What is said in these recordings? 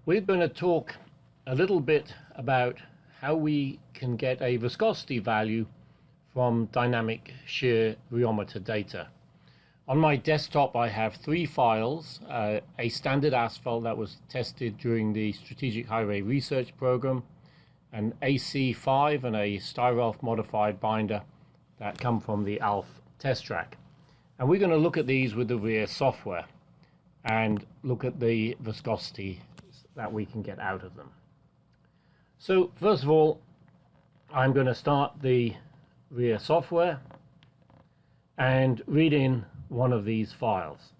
We're going to talk a little bit about how we can get a viscosity value from dynamic shear rheometer data. On my desktop I have three files, a standard asphalt that was tested during the Strategic Highway Research Program, an AC5 and a Styrolf modified binder that come from the ALF test track. And we're going to look at these with the RHEA software and look at the viscosity that we can get out of them. So first of all, I'm going to start the RHEA software and read in one of these files.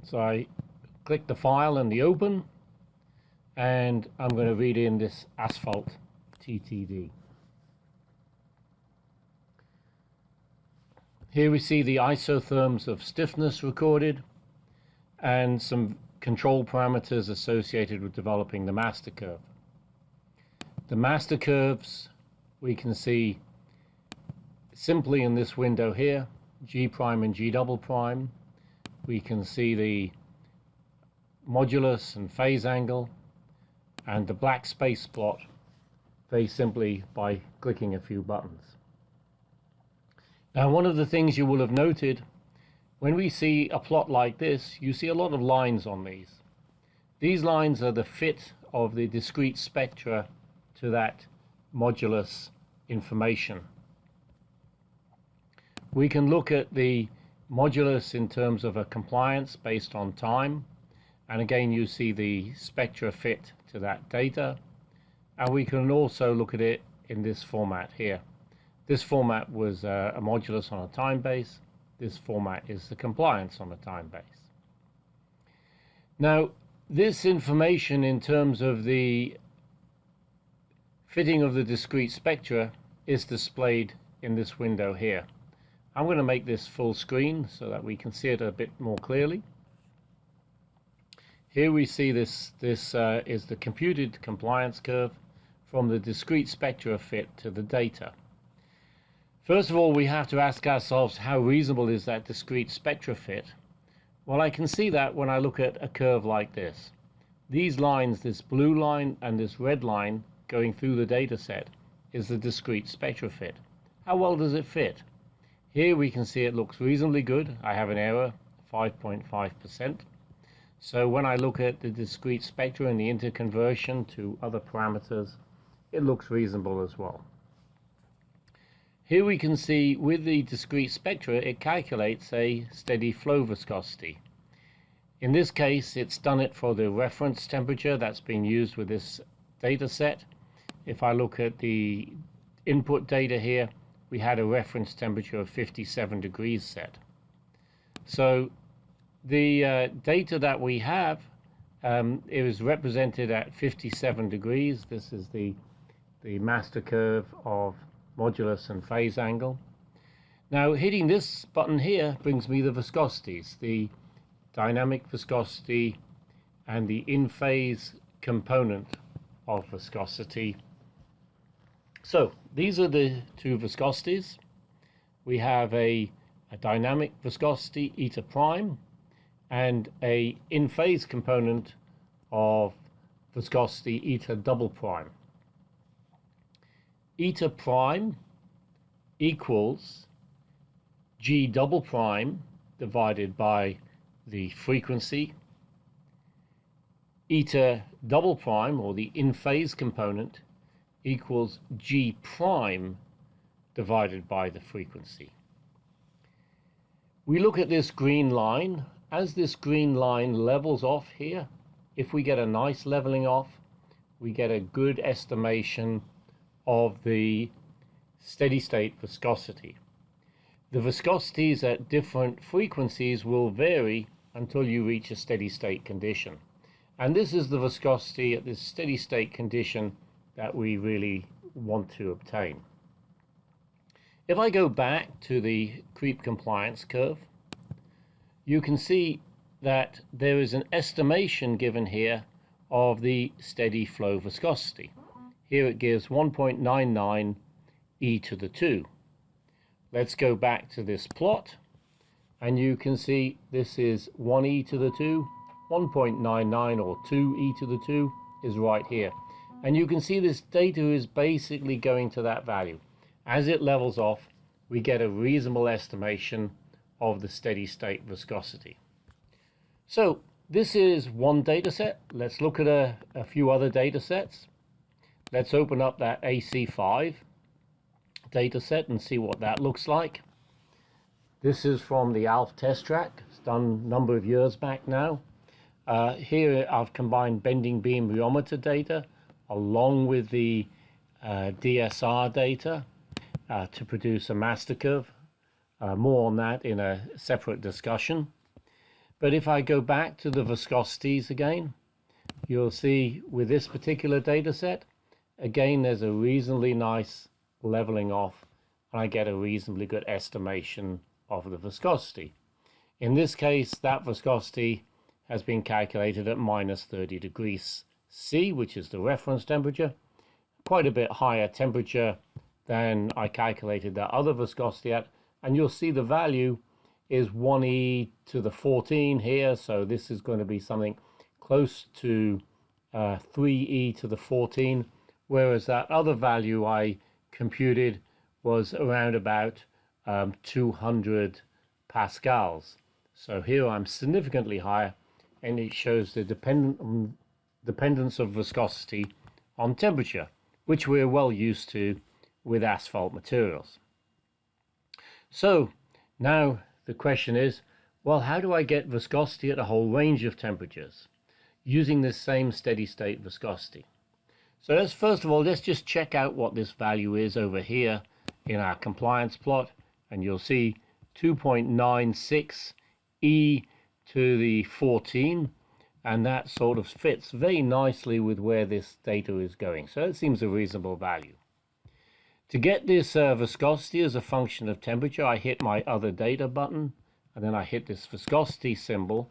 So I click the file and the open, and I'm going to read in this asphalt TTD. Here we see the isotherms of stiffness recorded and some control parameters associated with developing the master curve. The master curves we can see simply in this window here, G prime and G double prime. We can see the modulus and phase angle and the black space plot very simply by clicking a few buttons. Now, one of the things you will have noted when we see a plot like this, you see a lot of lines on these. These lines are the fit of the discrete spectra to that modulus information. We can look at the modulus in terms of a compliance based on time, and again you see the spectra fit to that data, and we can also look at it in this format here. This format was a modulus on a time base. This format is the compliance on a time base. Now, this information in terms of the fitting of the discrete spectra is displayed in this window here. I'm going to make this full screen so that we can see it a bit more clearly. Here we see this is the computed compliance curve from the discrete spectra fit to the data. First of all, we have to ask ourselves, how reasonable is that discrete spectra fit? Well, I can see that when I look at a curve like this. These lines, this blue line and this red line going through the data set, is the discrete spectra fit. How well does it fit? Here we can see it looks reasonably good. I have an error, 5.5%. So when I look at the discrete spectra and the interconversion to other parameters, it looks reasonable as well. Here we can see with the discrete spectra, it calculates a steady flow viscosity. In this case, it's done it for the reference temperature that's been used with this data set. If I look at the input data here, we had a reference temperature of 57 degrees set. So the data that we have, it was represented at 57 degrees. This is the master curve of modulus and phase angle. Now, hitting this button here brings me the viscosities, the dynamic viscosity and the in-phase component of viscosity. So these are the two viscosities. We have a dynamic viscosity, eta prime, and a in-phase component of viscosity, eta double prime. Eta prime equals G double prime divided by the frequency. Eta double prime, or the in-phase component, equals G prime divided by the frequency. We look at this green line. As this green line levels off here, if we get a nice leveling off, we get a good estimation of the steady state viscosity. The viscosities at different frequencies will vary until you reach a steady state condition. And this is the viscosity at this steady state condition that we really want to obtain. If I go back to the creep compliance curve, you can see that there is an estimation given here of the steady flow viscosity. here it gives 1.99 e to the 2. Let's go back to this plot, and you can see this is 1e to the 2, 1.99 or 2e to the 2 is right here. And you can see this data is basically going to that value. As it levels off, we get a reasonable estimation of the steady state viscosity. So this is one data set. Let's look at a few other data sets. Let's open up that AC5 data set and see what that looks like. This is from the ALF test track. It's done a number of years back now. Here I've combined bending beam rheometer data along with the DSR data to produce a master curve. More on that in a separate discussion. But if I go back to the viscosities again, you'll see with this particular data set, again, there's a reasonably nice leveling off, and I get a reasonably good estimation of the viscosity. In this case, that viscosity has been calculated at minus 30 degrees C, which is the reference temperature, quite a bit higher temperature than I calculated that other viscosity at, and you'll see the value is 1e to the 14 here, so this is going to be something close to 3e to the 14, whereas that other value I computed was around about 200 pascals. So here I'm significantly higher, and it shows the dependence of viscosity on temperature, which we're well used to with asphalt materials. So now the question is, well, how do I get viscosity at a whole range of temperatures using this same steady state viscosity? So let's first of all, let's just check out what this value is over here in our compliance plot, and you'll see 2.96 e to the 14, and that sort of fits very nicely with where this data is going. So it seems a reasonable value. To get this viscosity as a function of temperature, I hit my other data button, and then I hit this viscosity symbol.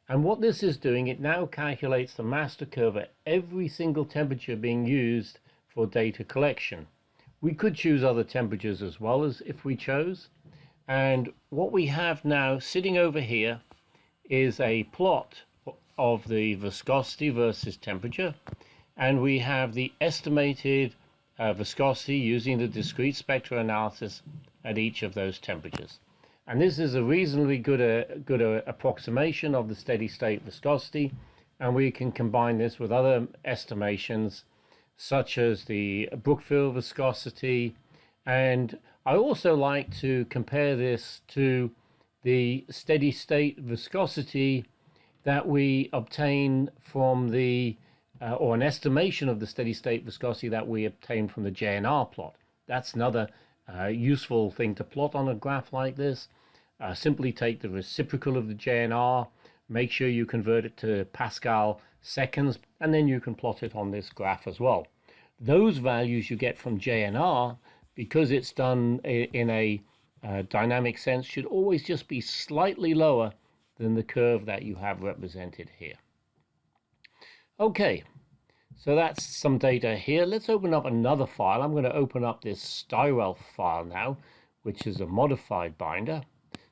And what this is doing, it now calculates the master curve at every single temperature being used for data collection. We could choose other temperatures as well as if we chose. And what we have now sitting over here is a plot of the viscosity versus temperature. And we have the estimated viscosity using the discrete spectra analysis at each of those temperatures. And this is a reasonably good approximation of the steady state viscosity, and we can combine this with other estimations such as the Brookfield viscosity. And I also like to compare this to the steady state viscosity that we obtain from the or an estimation of the steady state viscosity that we obtain from the JNR plot. That's another useful thing to plot on a graph like this. Simply take the reciprocal of the JNR, make sure you convert it to Pascal seconds, and then you can plot it on this graph as well. Those values you get from JNR, because it's done in a dynamic sense, should always just be slightly lower than the curve that you have represented here. Okay, so that's some data here. Let's open up another file. I'm going to open up this Styrel file now, which is a modified binder.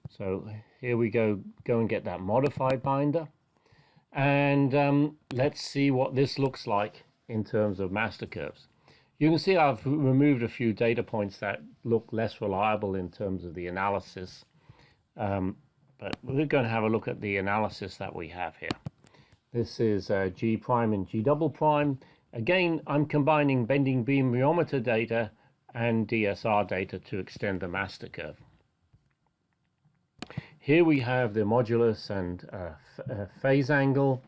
So here we go and get that modified binder. And let's see what this looks like in terms of master curves. You can see I've removed a few data points that look less reliable in terms of the analysis. But we're going to have a look at the analysis that we have here. This is G prime and G double prime. Again, I'm combining bending beam rheometer data and DSR data to extend the master curve. Here we have the modulus and phase angle,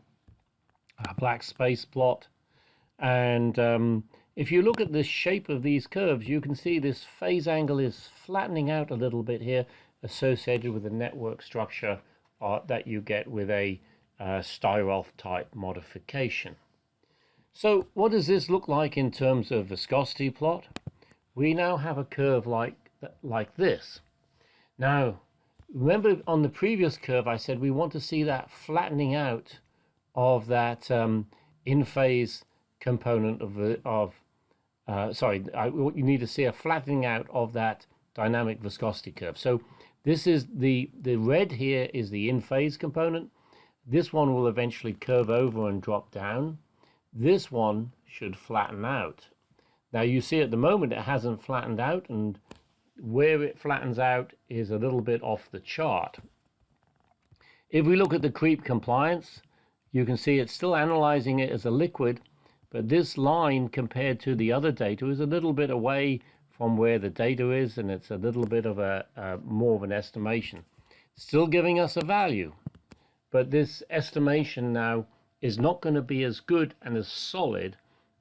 black space plot. And if you look at the shape of these curves, you can see this phase angle is flattening out a little bit here, associated with the network structure that you get with a Styrel type modification. So what does this look like in terms of viscosity plot? We now have a curve like this. Now, remember on the previous curve I said we want to see that flattening out of that in-phase component of you need to see a flattening out of that dynamic viscosity curve. So this is the red here is the in-phase component. This one will eventually curve over and drop down. This one should flatten out. Now you see at the moment it hasn't flattened out, and where it flattens out is a little bit off the chart. If we look at the creep compliance, you can see it's still analyzing it as a liquid, but this line compared to the other data is a little bit away from where the data is, and it's a little bit of more of an estimation. Still giving us a value, but this estimation now is not going to be as good and as solid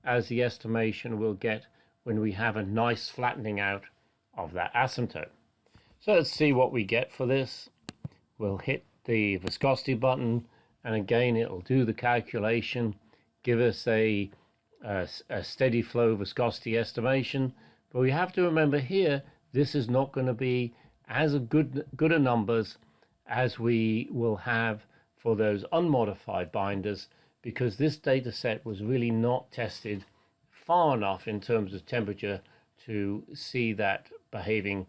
as the estimation we'll get when we have a nice flattening out of that asymptote. So let's see what we get for this. We'll hit the viscosity button, and again it'll do the calculation, give us a steady flow viscosity estimation. But we have to remember here, this is not going to be as good a numbers as we will have for those unmodified binders, because this data set was really not tested far enough in terms of temperature to see that behaving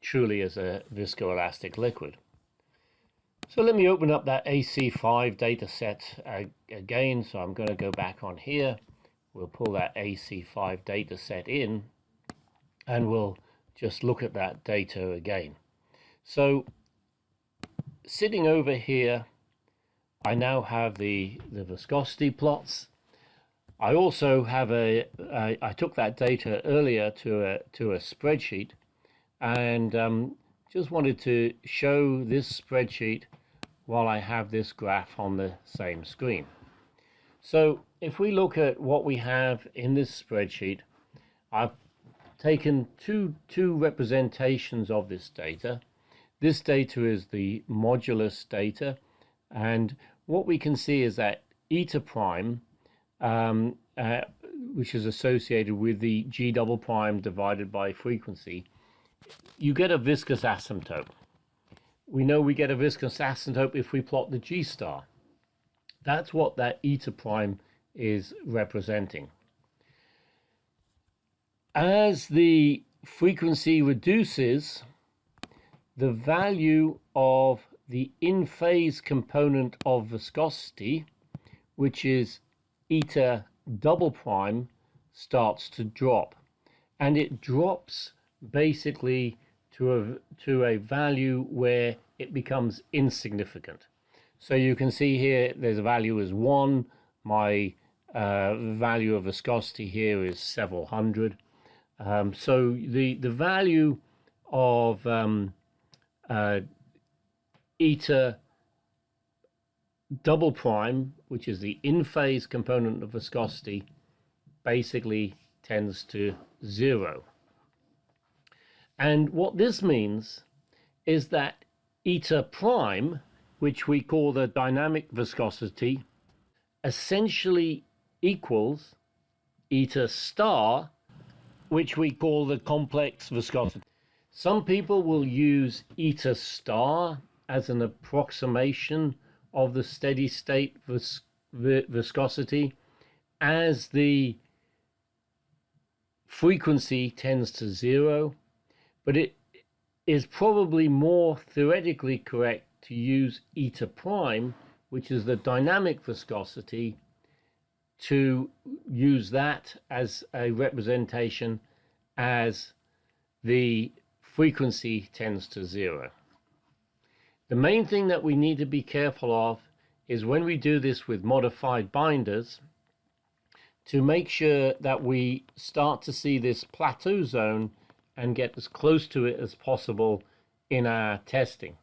truly as a viscoelastic liquid. So let me open up that AC5 data set again. So I'm going to go back on here. We'll pull that AC5 data set in, and we'll just look at that data again. So sitting over here, I now have the viscosity plots. I also have I took that data earlier to a spreadsheet, and just wanted to show this spreadsheet while I have this graph on the same screen. So if we look at what we have in this spreadsheet, I've taken two representations of this data. This data is the modulus data, and what we can see is that eta prime, which is associated with the G double prime divided by frequency, you get a viscous asymptote. We know we get a viscous asymptote if we plot the G star. That's what that eta prime is representing. As the frequency reduces, the value of the in-phase component of viscosity, which is eta double prime, starts to drop, and it drops basically to a value where it becomes insignificant. So you can see here there's a value as 1. My value of viscosity here is several hundred. So the value of eta double prime, which is the in-phase component of viscosity, basically tends to 0. And what this means is that eta prime, which we call the dynamic viscosity, essentially equals eta star, which we call the complex viscosity. Some people will use eta star as an approximation of the steady state viscosity as the frequency tends to 0, but it is probably more theoretically correct to use eta prime, which is the dynamic viscosity, to use that as a representation as the frequency tends to 0. The main thing that we need to be careful of is when we do this with modified binders, to make sure that we start to see this plateau zone and get as close to it as possible in our testing.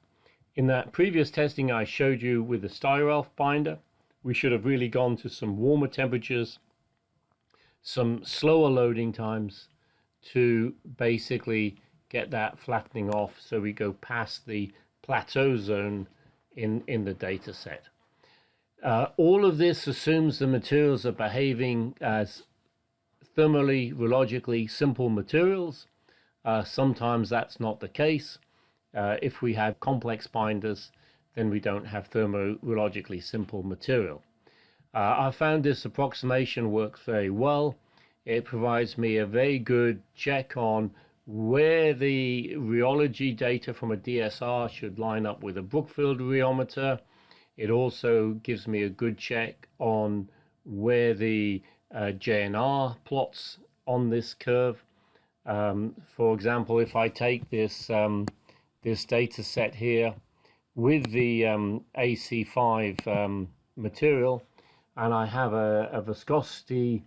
In that previous testing I showed you with the styrolf binder, we should have really gone to some warmer temperatures, some slower loading times to basically get that flattening off, so we go past the plateau zone in the data set. All of this assumes the materials are behaving as thermally, rheologically simple materials. Sometimes that's not the case. If we have complex binders, then we don't have thermorheologically simple material. I found this approximation works very well. It provides me a very good check on where the rheology data from a DSR should line up with a Brookfield rheometer. It also gives me a good check on where the JNR plots on this curve. For example, if I take this this data set here with the AC5 material, and I have a viscosity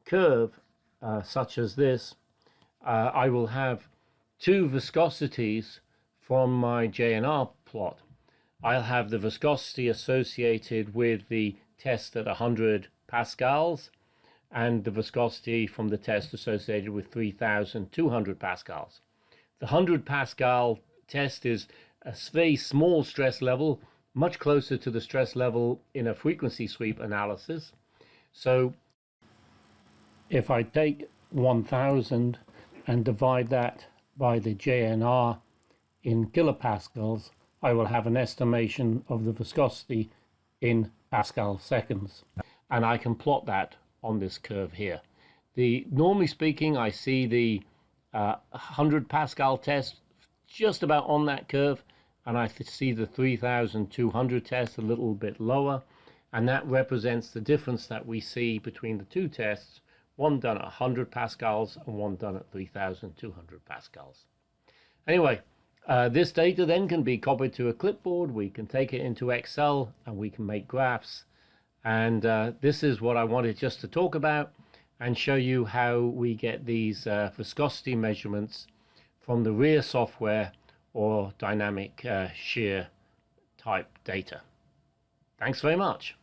curve such as this, I will have two viscosities from my JNR plot. I'll have the viscosity associated with the test at 100 pascals and the viscosity from the test associated with 3,200 pascals. The 100 pascal test is a very small stress level, much closer to the stress level in a frequency sweep analysis. So if I take 1,000 and divide that by the JNR in kilopascals, I will have an estimation of the viscosity in Pascal seconds. And I can plot that on this curve here. Normally speaking, I see the 100 Pascal test just about on that curve, and I see the 3,200 test a little bit lower, and that represents the difference that we see between the two tests, one done at 100 pascals and one done at 3,200 pascals. Anyway, this data then can be copied to a clipboard. We can take it into Excel and we can make graphs. And this is what I wanted just to talk about and show you how we get these viscosity measurements from the RHEA software or dynamic shear type data. Thanks very much.